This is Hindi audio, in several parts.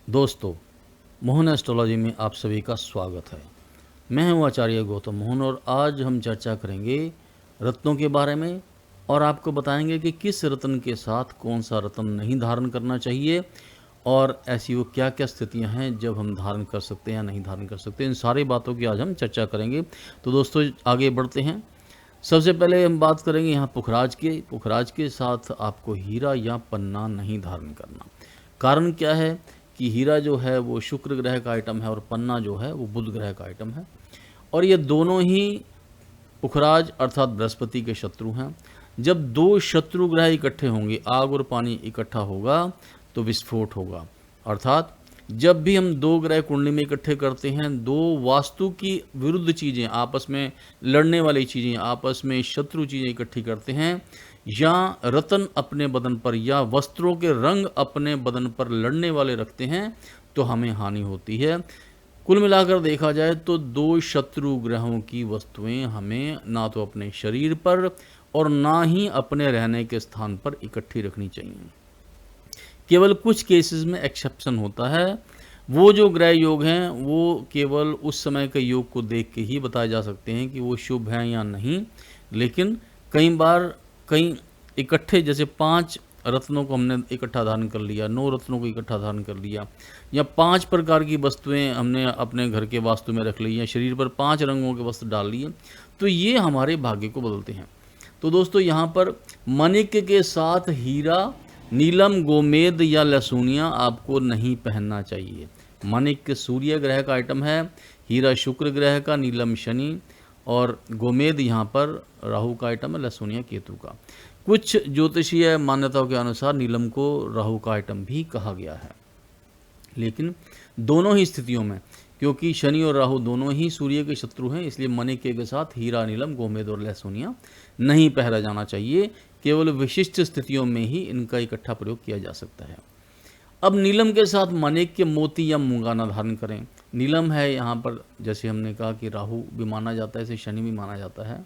दोस्तों, मोहन एस्ट्रोलॉजी में आप सभी का स्वागत है। मैं हूं आचार्य गौतम मोहन और आज हम चर्चा करेंगे रत्नों के बारे में और आपको बताएंगे कि किस रत्न के साथ कौन सा रत्न नहीं धारण करना चाहिए और ऐसी वो क्या क्या स्थितियां हैं जब हम धारण कर सकते हैं या नहीं धारण कर सकते। इन सारी बातों की आज हम चर्चा करेंगे। तो दोस्तों आगे बढ़ते हैं। सबसे पहले हम बात करेंगे यहाँ पुखराज के साथ आपको हीरा या पन्ना नहीं धारण करना। कारण क्या है कि हीरा जो है वो शुक्र ग्रह का आइटम है और पन्ना जो है वो बुध ग्रह का आइटम है और ये दोनों ही पुखराज अर्थात बृहस्पति के शत्रु हैं। जब दो शत्रु ग्रह इकट्ठे होंगे, आग और पानी इकट्ठा होगा तो विस्फोट होगा। अर्थात जब भी हम दो ग्रह कुंडली में इकट्ठे करते हैं, दो वास्तु की विरुद्ध चीज़ें, आपस में लड़ने वाली चीज़ें, आपस में शत्रु चीज़ें इकट्ठी करते हैं या रत्न अपने बदन पर या वस्त्रों के रंग अपने बदन पर लड़ने वाले रखते हैं तो हमें हानि होती है। कुल मिलाकर देखा जाए तो दो शत्रु ग्रहों की वस्तुएं हमें ना तो अपने शरीर पर और ना ही अपने रहने के स्थान पर इकट्ठी रखनी चाहिए। केवल कुछ केसेस में एक्सेप्शन होता है। वो जो ग्रह योग हैं वो केवल उस समय के योग को देख के ही बताए जा सकते हैं कि वो शुभ हैं या नहीं। लेकिन कई बार कई इकट्ठे, जैसे 5 रत्नों को हमने इकट्ठा धारण कर लिया, 9 रत्नों को इकट्ठा धारण कर लिया, या 5 प्रकार की वस्तुएं हमने अपने घर के वास्तु में रख ली, या शरीर पर 5 रंगों के वस्त्र डाल लिए, तो ये हमारे भाग्य को बदलते हैं। तो दोस्तों यहाँ पर माणिक्य के साथ हीरा, नीलम, गोमेद या लहसुनिया आपको नहीं पहनना चाहिए। माणिक्य सूर्य ग्रह का आइटम है, हीरा शुक्र ग्रह का, नीलम शनि और गोमेद यहाँ पर राहु का आइटम है, लहसुनिया केतु का। कुछ ज्योतिषीय मान्यताओं के अनुसार नीलम को राहु का आइटम भी कहा गया है। लेकिन दोनों ही स्थितियों में, क्योंकि शनि और राहु दोनों ही सूर्य के शत्रु हैं, इसलिए माणिक्य के साथ हीरा, नीलम, गोमेद और लहसुनिया नहीं पहना जाना चाहिए। केवल विशिष्ट स्थितियों में ही इनका इकट्ठा प्रयोग किया जा सकता है। अब नीलम के साथ माणिक्य, मोती या मूंगा न धारण करें। नीलम है यहाँ पर, जैसे हमने कहा कि राहु भी माना जाता है, इसे शनि भी माना जाता है,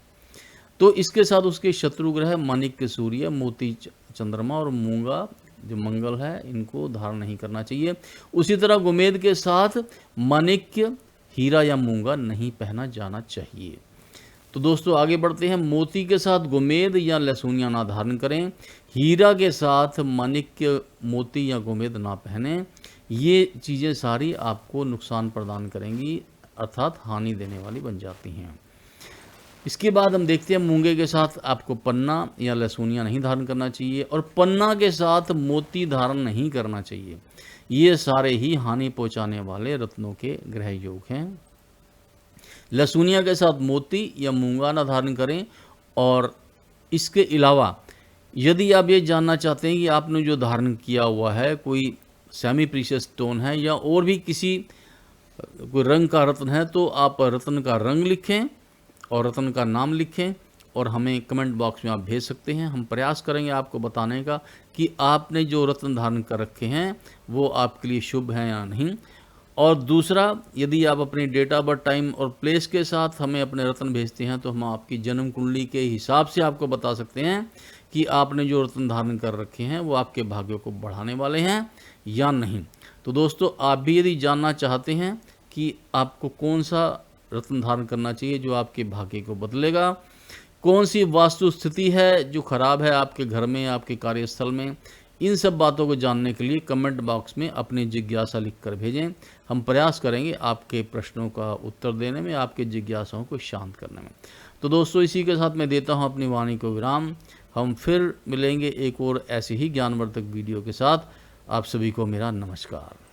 तो इसके साथ उसके शत्रु ग्रह माणिक्य सूर्य, मोती चंद्रमा और मूंगा जो मंगल है, इनको धारण नहीं करना चाहिए। उसी तरह गोमेद के साथ माणिक्य, हीरा या मूंगा नहीं पहना जाना चाहिए। तो दोस्तों आगे बढ़ते हैं। मोती के साथ गोमेद या लहसुनिया ना धारण करें। हीरा के साथ माणिक्य, मोती या गोमेद ना पहने। ये चीज़ें सारी आपको नुकसान प्रदान करेंगी, अर्थात हानि देने वाली बन जाती हैं। इसके बाद हम देखते हैं मूंगे के साथ आपको पन्ना या लहसुनिया नहीं धारण करना चाहिए और पन्ना के साथ मोती धारण नहीं करना चाहिए। ये सारे ही हानि पहुंचाने वाले रत्नों के ग्रह योग हैं। लहसुनिया के साथ मोती या मूंगा ना धारण करें। और इसके अलावा यदि आप ये जानना चाहते हैं कि आपने जो धारण किया हुआ है कोई सेमी प्रीशियस स्टोन है या और भी किसी कोई रंग का रत्न है, तो आप रत्न का रंग लिखें और रत्न का नाम लिखें और हमें कमेंट बॉक्स में आप भेज सकते हैं। हम प्रयास करेंगे आपको बताने का कि आपने जो रत्न धारण कर रखे हैं वो आपके लिए शुभ हैं या नहीं। और दूसरा, यदि आप अपनी डेट ऑफ बर्थ, टाइम और प्लेस के साथ हमें अपने रत्न भेजते हैं तो हम आपकी जन्म कुंडली के हिसाब से आपको बता सकते हैं कि आपने जो रत्न धारण कर रखे हैं वो आपके भाग्य को बढ़ाने वाले हैं या नहीं। तो दोस्तों आप भी यदि जानना चाहते हैं कि आपको कौन सा रत्न धारण करना चाहिए जो आपके भाग्य को बदलेगा, कौन सी वास्तु स्थिति है जो खराब है आपके घर में, आपके कार्यस्थल में, इन सब बातों को जानने के लिए कमेंट बॉक्स में अपनी जिज्ञासा लिखकर भेजें। हम प्रयास करेंगे आपके प्रश्नों का उत्तर देने में, आपके जिज्ञासाओं को शांत करने में। तो दोस्तों इसी के साथ मैं देता हूं अपनी वाणी को विराम। हम फिर मिलेंगे एक और ऐसी ही ज्ञानवर्धक वीडियो के साथ। आप सभी को मेरा नमस्कार।